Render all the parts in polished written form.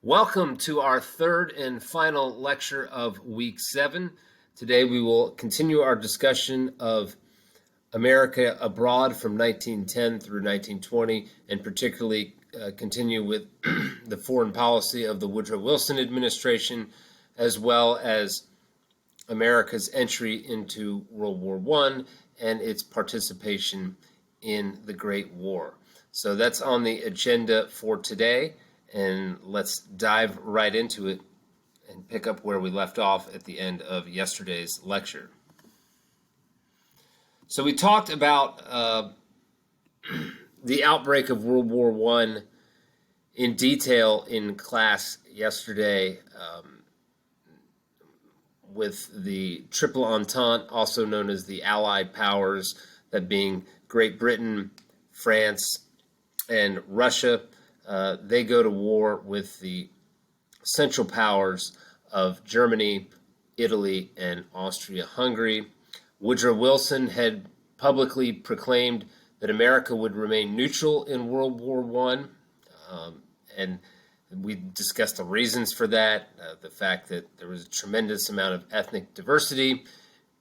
Welcome to our third and final lecture of week 7. Today we will continue our discussion of America abroad from 1910 through 1920, and particularly continue with the foreign policy of the Woodrow Wilson administration, as well as America's entry into World War I and its participation in the Great War. So that's on the agenda for today. And let's dive right into it and pick up where we left off at the end of yesterday's lecture. So we talked about the outbreak of World War I in detail in class yesterday with the Triple Entente, also known as the Allied powers, that being Great Britain, France, and Russia. They go to war with the Central Powers of Germany, Italy, and Austria-Hungary. Woodrow Wilson had publicly proclaimed that America would remain neutral in World War I, and we discussed the reasons for that, the fact that there was a tremendous amount of ethnic diversity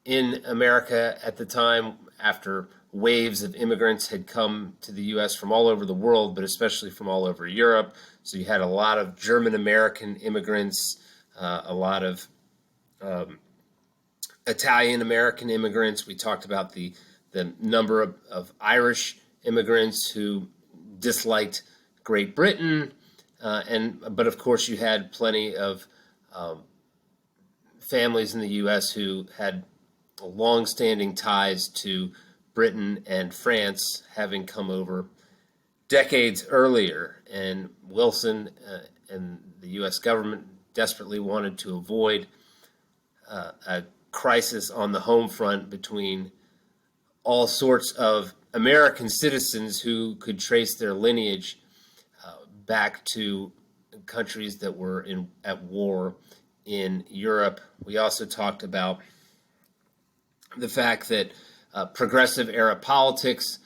in America at the time after waves of immigrants had come to the U.S. from all over the world, but especially from all over Europe. So you had a lot of German-American immigrants, a lot of Italian-American immigrants. We talked about the number of Irish immigrants who disliked Great Britain, but of course you had plenty of families in the U.S. who had long-standing ties to Britain and France, having come over decades earlier, and Wilson and the U.S. government desperately wanted to avoid a crisis on the home front between all sorts of American citizens who could trace their lineage back to countries that were at war in Europe. We also talked about the fact that progressive era politics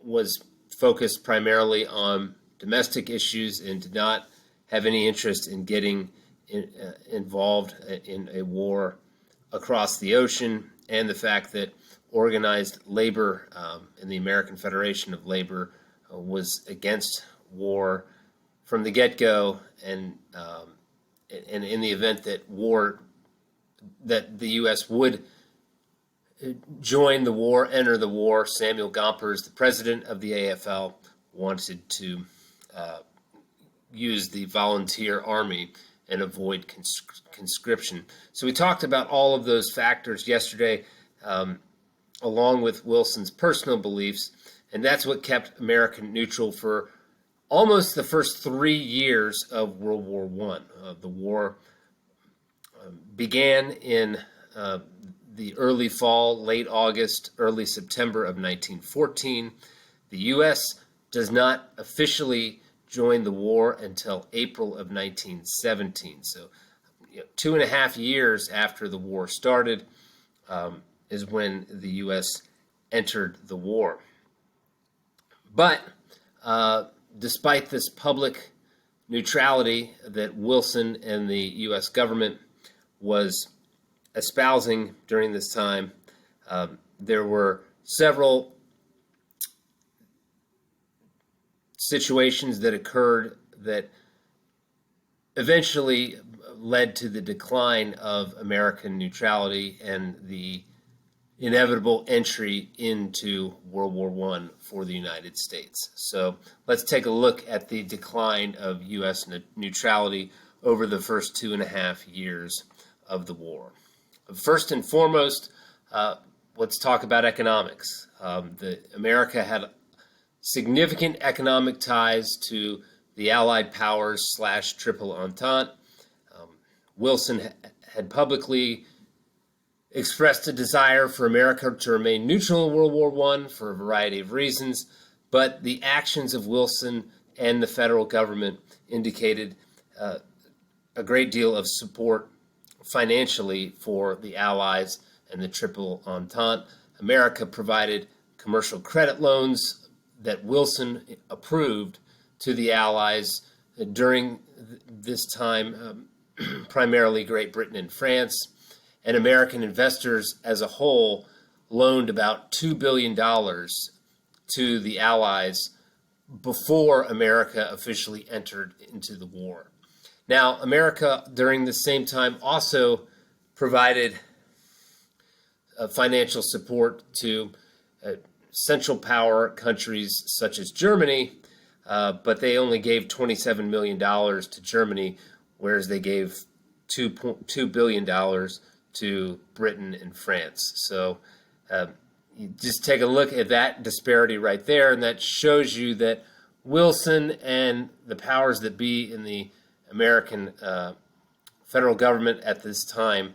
was focused primarily on domestic issues and did not have any interest in getting involved in a war across the ocean, and the fact that organized labor and the American Federation of Labor was against war from the get-go, and in the event that the U.S. would join the war, enter the war, Samuel Gompers, the president of the AFL, wanted to use the volunteer army and avoid conscription. So we talked about all of those factors yesterday, along with Wilson's personal beliefs, and that's what kept America neutral for almost the first 3 years of World War I. The war began in the early fall, late August, early September of 1914. The U.S. does not officially join the war until April of 1917. So 2.5 years after the war started is when the U.S. entered the war. But despite this public neutrality that Wilson and the U.S. government was espousing during this time, there were several situations that occurred that eventually led to the decline of American neutrality and the inevitable entry into World War I for the United States. So let's take a look at the decline of U.S. neutrality over the first 2.5 years of the war. First and foremost, let's talk about economics. America had significant economic ties to the Allied powers / Triple Entente. Wilson had publicly expressed a desire for America to remain neutral in World War I for a variety of reasons, but the actions of Wilson and the federal government indicated a great deal of support financially for the Allies and the Triple Entente. America provided commercial credit loans that Wilson approved to the Allies during this time, primarily Great Britain and France, and American investors as a whole loaned about $2 billion to the Allies before America officially entered into the war. Now, America during the same time also provided financial support to Central Power countries such as Germany, but they only gave $27 million to Germany, whereas they gave $2 billion to Britain and France. So you just take a look at that disparity right there, and that shows you that Wilson and the powers that be in the American federal government at this time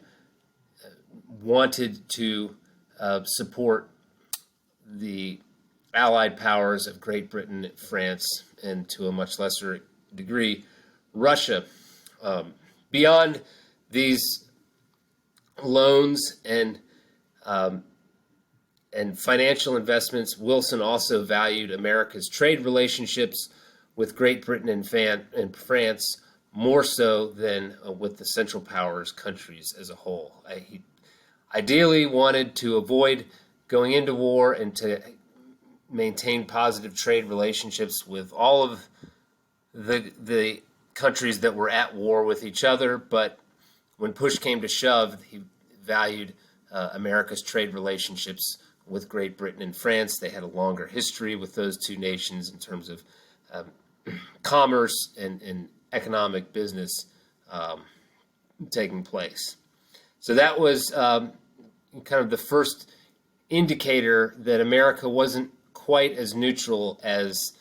wanted to support the Allied powers of Great Britain, France, and to a much lesser degree, Russia. Beyond these loans and financial investments, Wilson also valued America's trade relationships with Great Britain and France more so than with the Central Powers countries as a whole. He ideally wanted to avoid going into war and to maintain positive trade relationships with all of the countries that were at war with each other, but when push came to shove, he valued America's trade relationships with Great Britain and France. They had a longer history with those two nations in terms of commerce and economic business taking place. So that was kind of the first indicator that America wasn't quite as neutral as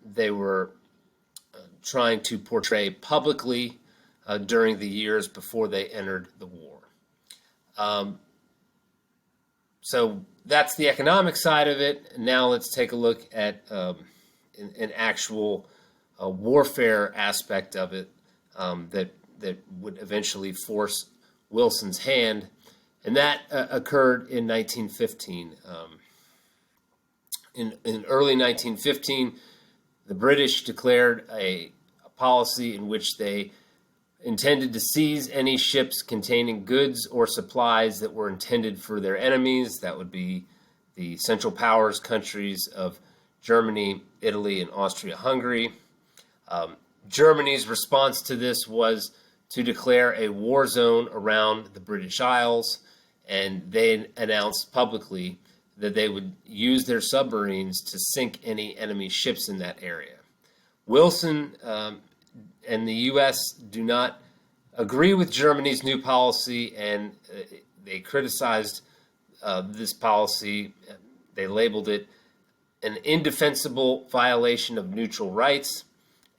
they were trying to portray publicly during the years before they entered the war. So that's the economic side of it. Now let's take a look at an actual warfare aspect of it that would eventually force Wilson's hand, and that occurred in 1915. In early 1915, the British declared a policy in which they intended to seize any ships containing goods or supplies that were intended for their enemies. That would be the Central Powers countries of Germany, Italy, and Austria-Hungary. Germany's response to this was to declare a war zone around the British Isles, and they announced publicly that they would use their submarines to sink any enemy ships in that area. Wilson and the U.S. do not agree with Germany's new policy, and they criticized this policy. They labeled it an indefensible violation of neutral rights,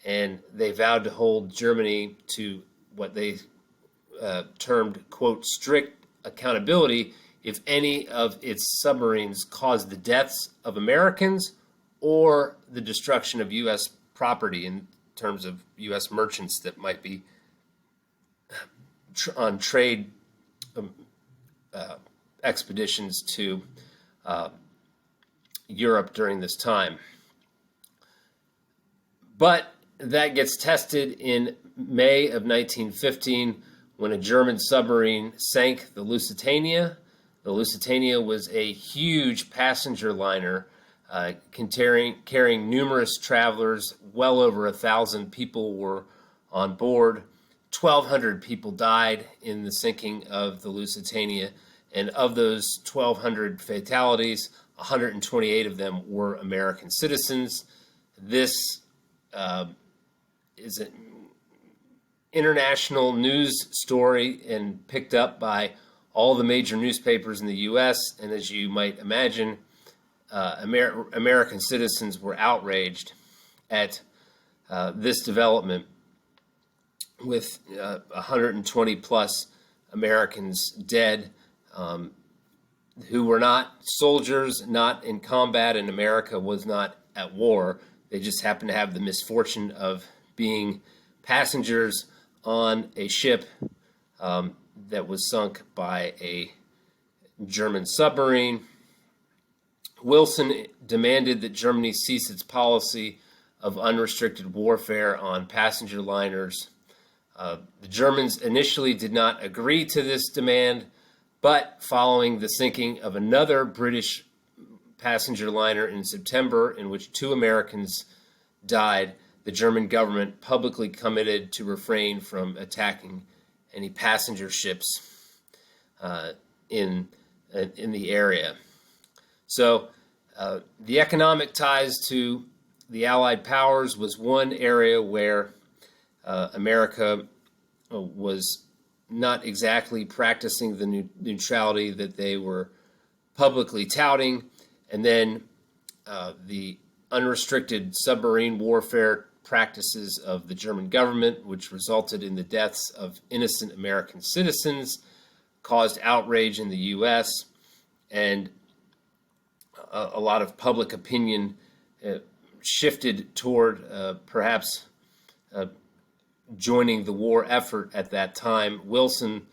and they vowed to hold Germany to what they termed, quote, strict accountability if any of its submarines caused the deaths of Americans or the destruction of U.S. property in terms of U.S. merchants that might be on trade expeditions to Europe during this time. But that gets tested in May of 1915 when a German submarine sank the Lusitania. The Lusitania was a huge passenger liner carrying numerous travelers. Well over 1,000 people were on board. 1,200 people died in the sinking of the Lusitania, and of those 1,200 fatalities, 128 of them were American citizens. This is an international news story and picked up by all the major newspapers in the U.S., and as you might imagine, American citizens were outraged at this development, with 120 plus Americans dead who were not soldiers, not in combat, and America was not at war. They just happened to have the misfortune of being passengers on a ship that was sunk by a German submarine. Wilson demanded that Germany cease its policy of unrestricted warfare on passenger liners. The Germans initially did not agree to this demand, but following the sinking of another British passenger liner in September, in which 2 Americans died, the German government publicly committed to refrain from attacking any passenger ships in the area. So the economic ties to the Allied powers was one area where America was not exactly practicing the neutrality that they were publicly touting. And then the unrestricted submarine warfare practices of the German government, which resulted in the deaths of innocent American citizens, caused outrage in the U.S., and a lot of public opinion shifted toward perhaps joining the war effort at that time. Wilson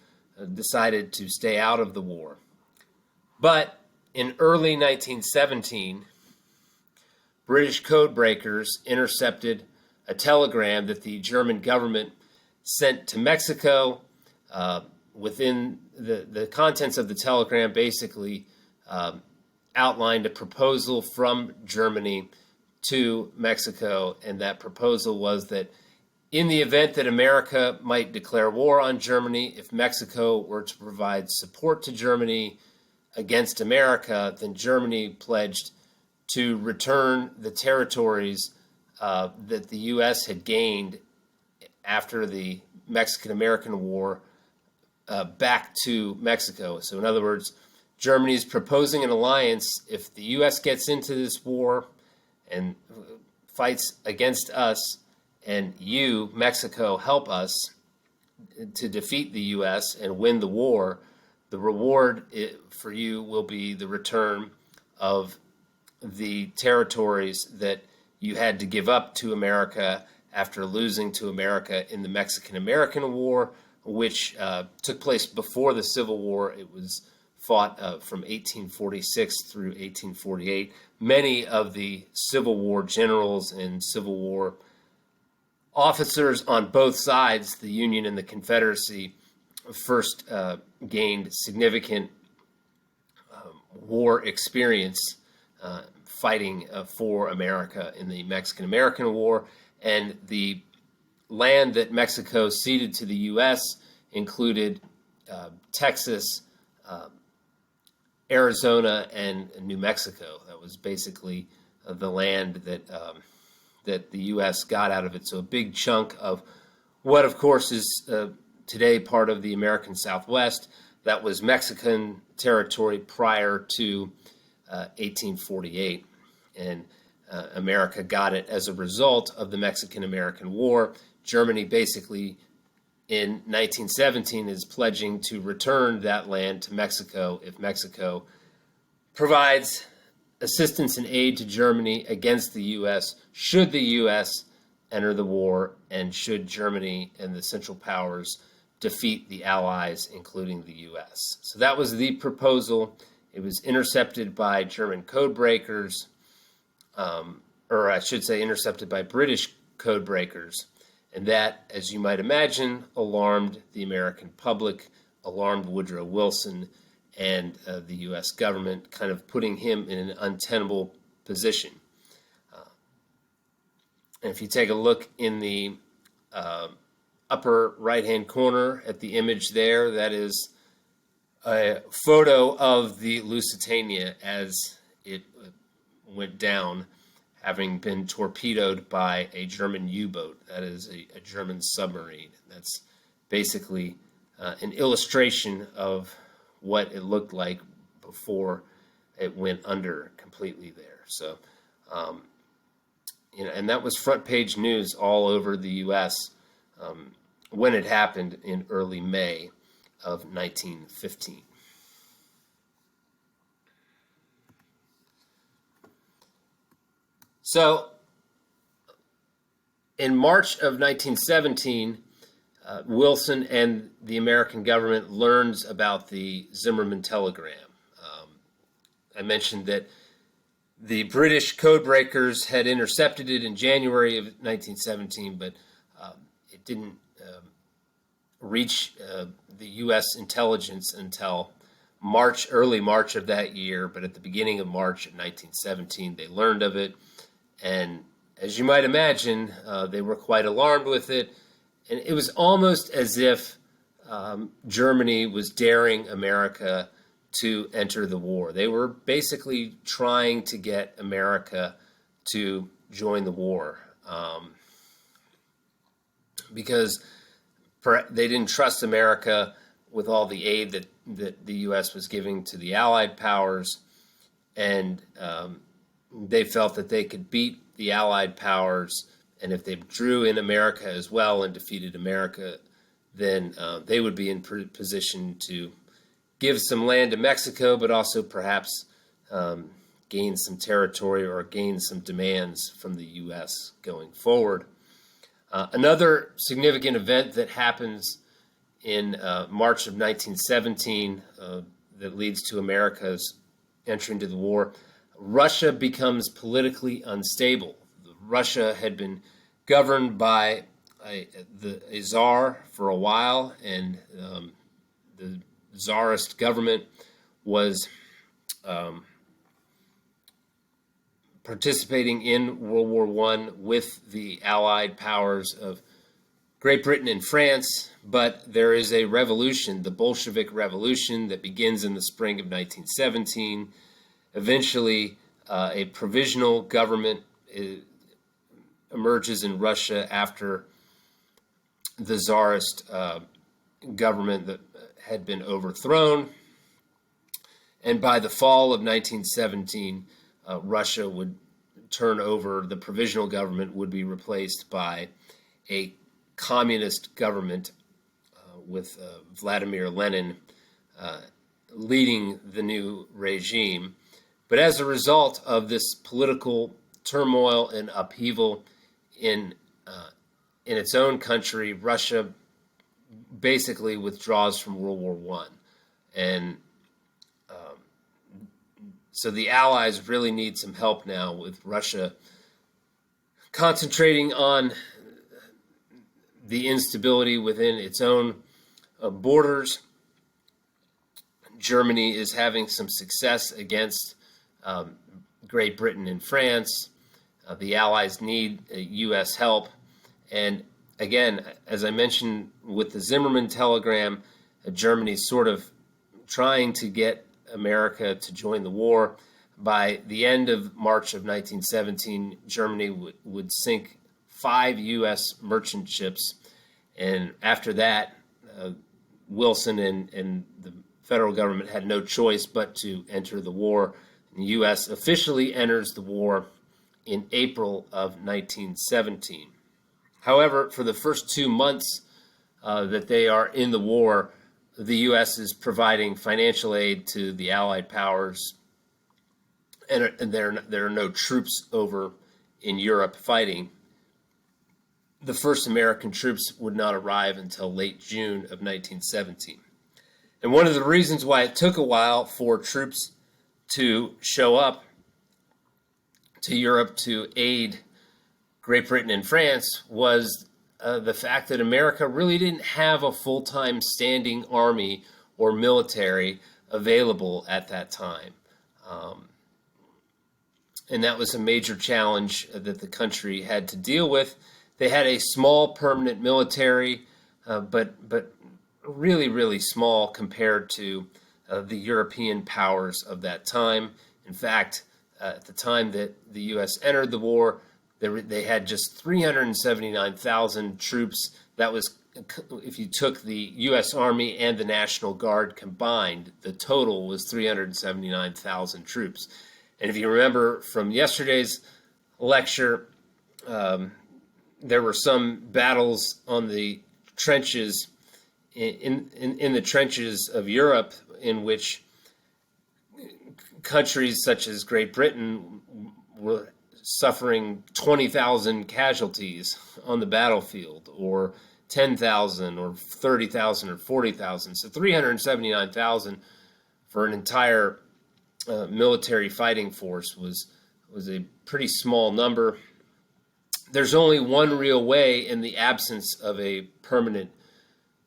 decided to stay out of the war. But in early 1917, British code breakers intercepted a telegram that the German government sent to Mexico. Within the contents of the telegram basically outlined a proposal from Germany to Mexico, and that proposal was that in the event that America might declare war on Germany, if Mexico were to provide support to Germany against America, then Germany pledged to return the territories that the U.S. had gained after the Mexican-American War back to Mexico. So in other words, Germany is proposing an alliance. If the U.S. gets into this war and fights against us, and you, Mexico, help us to defeat the U.S. and win the war, the reward for you will be the return of the territories that you had to give up to America after losing to America in the Mexican-American War, which took place before the Civil War. It was fought from 1846 through 1848. Many of the Civil War generals and Civil War officers on both sides, the Union and the Confederacy, first gained significant war experience fighting for America in the Mexican-American War. And the land that Mexico ceded to the U.S. included Texas, Arizona, and New Mexico. That was basically the land that the U.S. got out of it. So a big chunk of what, of course, is today part of the American Southwest, that was Mexican territory prior to 1848. And America got it as a result of the Mexican-American War. Germany basically in 1917 is pledging to return that land to Mexico if Mexico provides assistance and aid to Germany against the U.S. should the U.S. enter the war, and should Germany and the Central Powers defeat the Allies, including the U.S. So that was the proposal. It was intercepted by German code breakers, or I should say intercepted by British code breakers. And that, as you might imagine, alarmed the American public, alarmed Woodrow Wilson and the U.S. government, kind of putting him in an untenable position. And if you take a look in the upper right-hand corner at the image there, that is a photo of the Lusitania as it went down, having been torpedoed by a German U-boat. That is a German submarine. That's basically an illustration of what it looked like before it went under completely there. So, and that was front page news all over the U.S. When it happened in early May of 1915. So, in March of 1917, Wilson and the American government learns about the Zimmerman telegram. I mentioned that The British codebreakers had intercepted it in January of 1917, but it didn't reach the U.S. intelligence until early March of that year. But at the beginning of March of 1917, they learned of it. And as you might imagine, they were quite alarmed with it. And it was almost as if Germany was daring America to enter the war. They were basically trying to get America to join the war because they didn't trust America with all the aid that the U.S. was giving to the Allied powers, and they felt that they could beat the Allied powers, and if they drew in America as well and defeated America, then they would be in position to give some land to Mexico, but also perhaps gain some territory or gain some demands from the U.S. going forward. Another significant event that happens in March of 1917 that leads to America's entry into the war, Russia becomes politically unstable. Russia had been governed by a czar for a while, and the czarist government was participating in World War I with the Allied powers of Great Britain and France, but there is a revolution, the Bolshevik Revolution, that begins in the spring of 1917. Eventually, a provisional government emerges in Russia after the czarist government that had been overthrown. And by the fall of 1917, Russia would turn over, the provisional government would be replaced by a communist government with Vladimir Lenin leading the new regime. But as a result of this political turmoil and upheaval in its own country, Russia basically withdraws from World War I. And so the Allies really need some help now, with Russia concentrating on the instability within its own borders. Germany is having some success against Great Britain and France. The Allies need U.S. help. And again, as I mentioned with the Zimmerman telegram, Germany's sort of trying to get America to join the war. By the end of March of 1917, Germany would sink 5 U.S. merchant ships. And after that, Wilson and the federal government had no choice but to enter the war. The U.S. officially enters the war in April of 1917. However, for the first 2 months that they are in the war, the U.S. is providing financial aid to the Allied powers, and there are no troops over in Europe fighting. The first American troops would not arrive until late June of 1917. And one of the reasons why it took a while for troops to show up to Europe to aid Great Britain and France was the fact that America really didn't have a full-time standing army or military available at that time. And that was a major challenge that the country had to deal with. They had a small permanent military, but really, really small compared to the European powers of that time. In fact, at the time that the U.S. entered the war, they had just 379,000 troops. That was, if you took the U.S. Army and the National Guard combined, the total was 379,000 troops. And if you remember from yesterday's lecture, there were some battles on the trenches, in the trenches of Europe, in which countries such as Great Britain were suffering 20,000 casualties on the battlefield, or 10,000, or 30,000, or 40,000. So 379,000 for an entire military fighting force was was a pretty small number. There's only one real way, in the absence of a permanent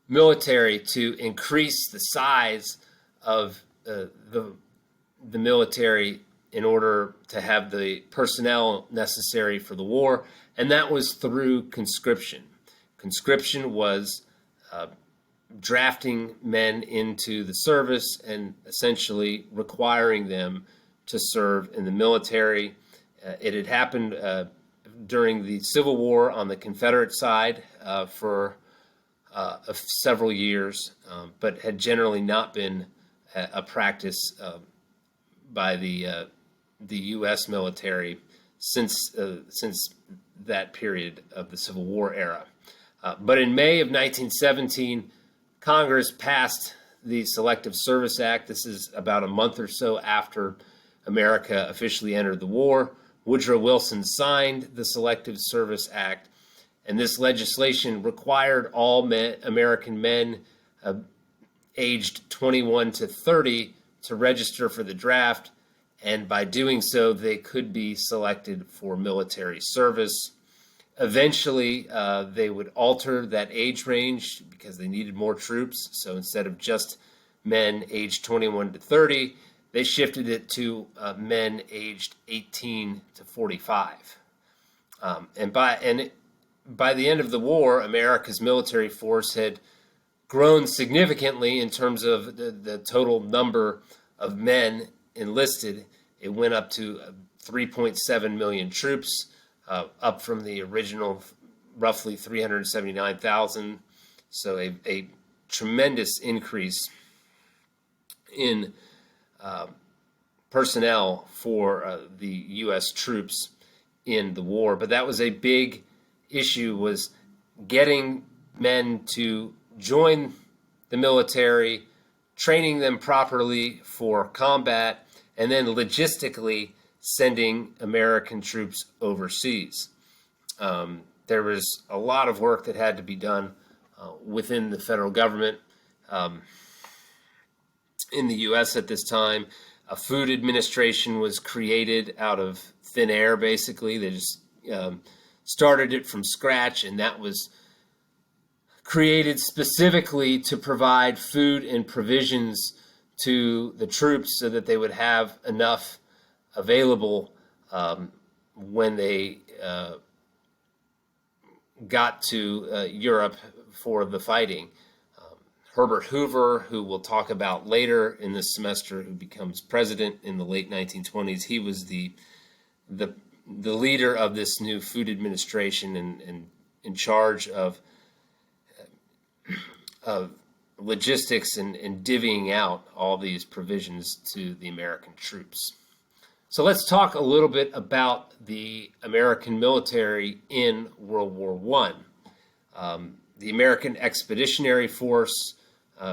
military, to increase the size of the military in order to have the personnel necessary for the war, and that was through conscription. Conscription was drafting men into the service and essentially requiring them to serve in the military. It had happened during the Civil War on the Confederate side for several years, but had generally not been a practice by the U.S. military since that period of the Civil War era. But in May of 1917, Congress passed the Selective Service Act. This is about a month or so after America officially entered the war. Woodrow Wilson signed the Selective Service Act, and this legislation required all American men aged 21 to 30 to register for the draft, and by doing so, they could be selected for military service. Eventually, they would alter that age range because they needed more troops. So instead of just men aged 21 to 30, they shifted it to men aged 18 to 45. And by the end of the war, America's military force had grown significantly in terms of the total number of men enlisted. It went up to 3.7 million troops, up from the original roughly 379,000. So a tremendous increase in personnel for the U.S. troops in the war. But that was a big issue, was getting men to join the military, training them properly for combat, and then logistically sending American troops overseas. There was a lot of work that had to be done within the federal government. In the U.S. at this time, a food administration was created out of thin air, basically. They just started it from scratch, and that was created specifically to provide food and provisions to the troops so that they would have enough available when they got to Europe for the fighting. Herbert Hoover, who we'll talk about later in this semester, who becomes president in the late 1920s, he was the leader of this new food administration and in charge of logistics and divvying out all these provisions to the American troops. So let's talk a little bit about the American military in World War I. The American Expeditionary Force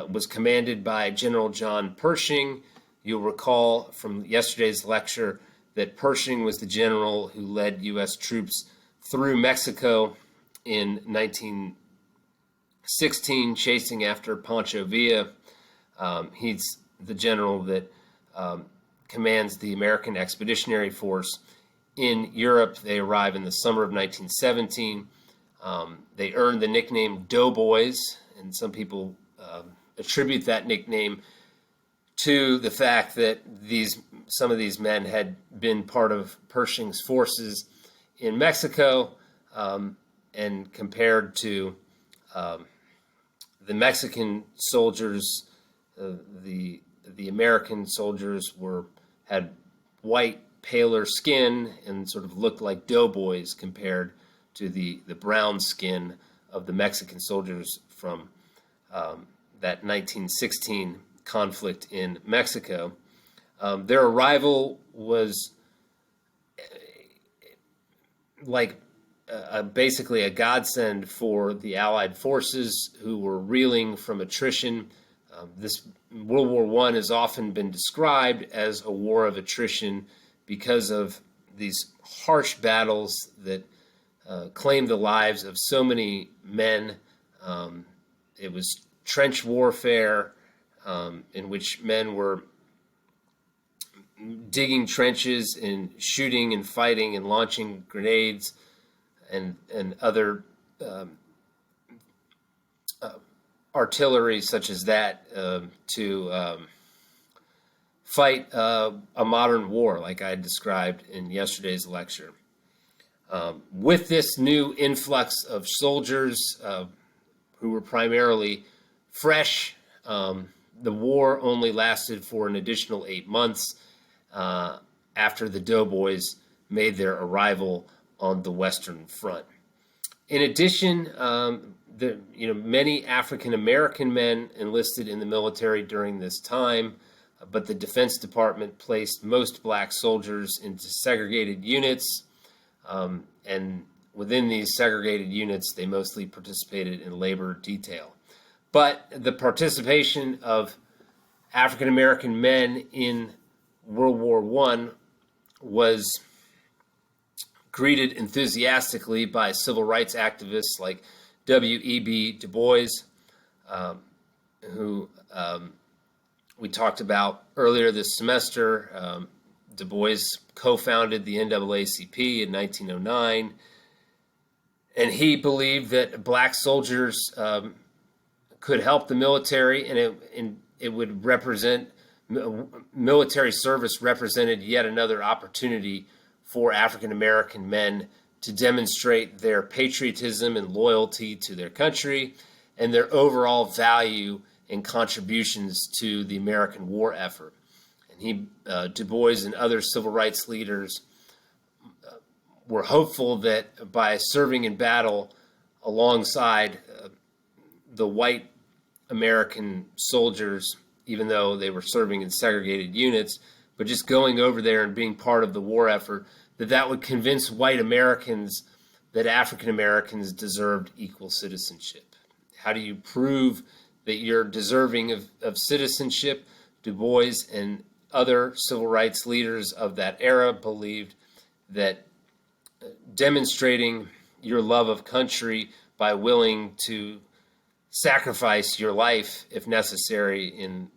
was commanded by General John Pershing. You'll recall from yesterday's lecture that Pershing was the general who led U.S. troops through Mexico in 1916, chasing after Pancho Villa. He's the general that commands the American Expeditionary Force in Europe. They arrive in the summer of 1917. They earned the nickname Doughboys, and some people attribute that nickname to the fact that some of these men had been part of Pershing's forces in Mexico, and compared to the Mexican soldiers, the American soldiers had white, paler skin and sort of looked like doughboys compared to the brown skin of the Mexican soldiers from that 1916 conflict in Mexico. Their arrival was basically a godsend for the Allied forces, who were reeling from attrition. This World War I has often been described as a war of attrition because of these harsh battles that claimed the lives of so many men. It was trench warfare in which men were digging trenches and shooting and fighting and launching grenades and other artillery such as that to fight a modern war like I described in yesterday's lecture. With this new influx of soldiers who were primarily fresh, the war only lasted for an additional 8 months after the doughboys made their arrival on the Western Front. In addition, many African American men enlisted in the military during this time, but the Defense Department placed most black soldiers into segregated units, and within these segregated units, they mostly participated in labor detail. But the participation of African American men in World War I was greeted enthusiastically by civil rights activists like W.E.B. Du Bois, who we talked about earlier this semester. Du Bois co-founded the NAACP in 1909, and he believed that black soldiers could help the military, and it would represent military service represented yet another opportunity for African American men to demonstrate their patriotism and loyalty to their country and their overall value and contributions to the American war effort. And Du Bois and other civil rights leaders were hopeful that by serving in battle alongside the white American soldiers, even though they were serving in segregated units, but just going over there and being part of the war effort, that would convince white Americans that African Americans deserved equal citizenship. How do you prove that you're deserving of citizenship? Du Bois and other civil rights leaders of that era believed that demonstrating your love of country by willing to sacrifice your life, if necessary, in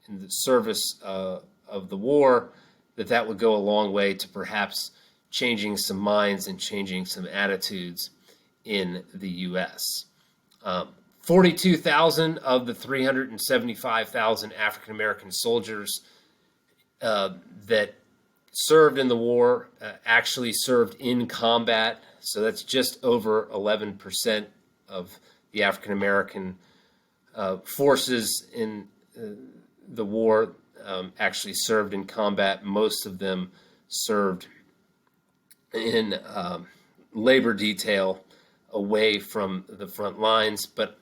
the service of the war, that would go a long way to perhaps changing some minds and changing some attitudes in the U.S. 42,000 of the 375,000 African American soldiers that served in the war actually served in combat. So that's just over 11% of the African American forces in the war actually served in combat. Most of them served in labor detail away from the front lines, but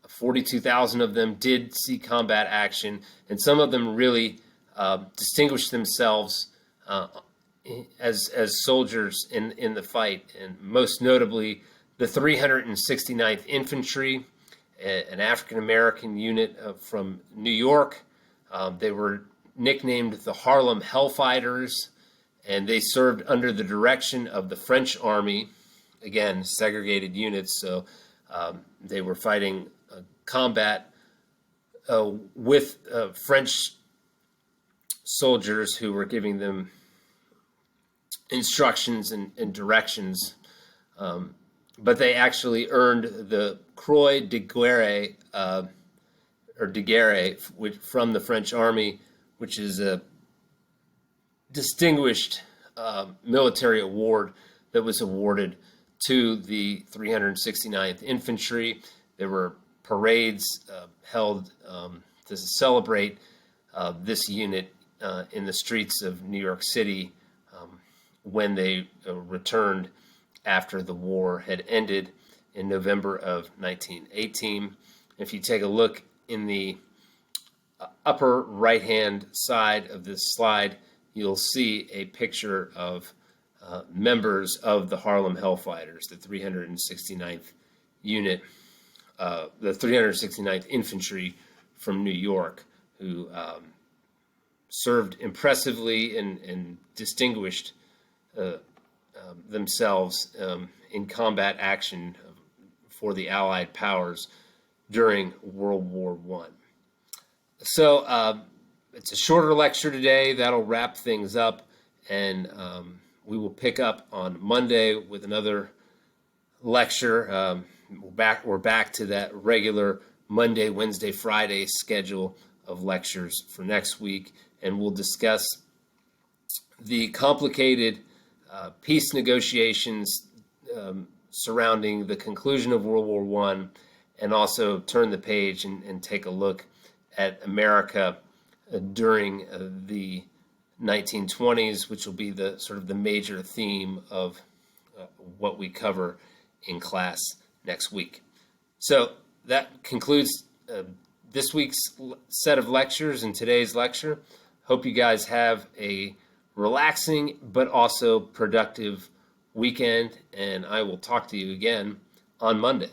42,000 of them did see combat action, and some of them really distinguished themselves as soldiers in the fight, and most notably the 369th Infantry, an African-American unit from New York. They were nicknamed the Harlem Hellfighters, and they served under the direction of the French Army, again, segregated units, so they were fighting combat with French soldiers who were giving them instructions and directions, but they actually earned the Croix de Guerre, or de Guerre, from the French Army, which is a distinguished military award that was awarded to the 369th Infantry. There were parades held to celebrate this unit in the streets of New York City when they returned after the war had ended in November of 1918. If you take a look in the upper right-hand side of this slide, you'll see a picture of members of the Harlem Hellfighters, the 369th unit, the 369th Infantry from New York, who served impressively and distinguished themselves in combat action for the Allied powers during World War I. So it's a shorter lecture today. That'll wrap things up, and we will pick up on Monday with another lecture. We're back to that regular Monday, Wednesday, Friday schedule of lectures for next week, and we'll discuss the complicated peace negotiations surrounding the conclusion of World War I, and also turn the page and take a look at America during the 1920s, which will be the sort of the major theme of what we cover in class next week. So that concludes this week's set of lectures and today's lecture. Hope you guys have a relaxing but also productive weekend, and I will talk to you again on Monday.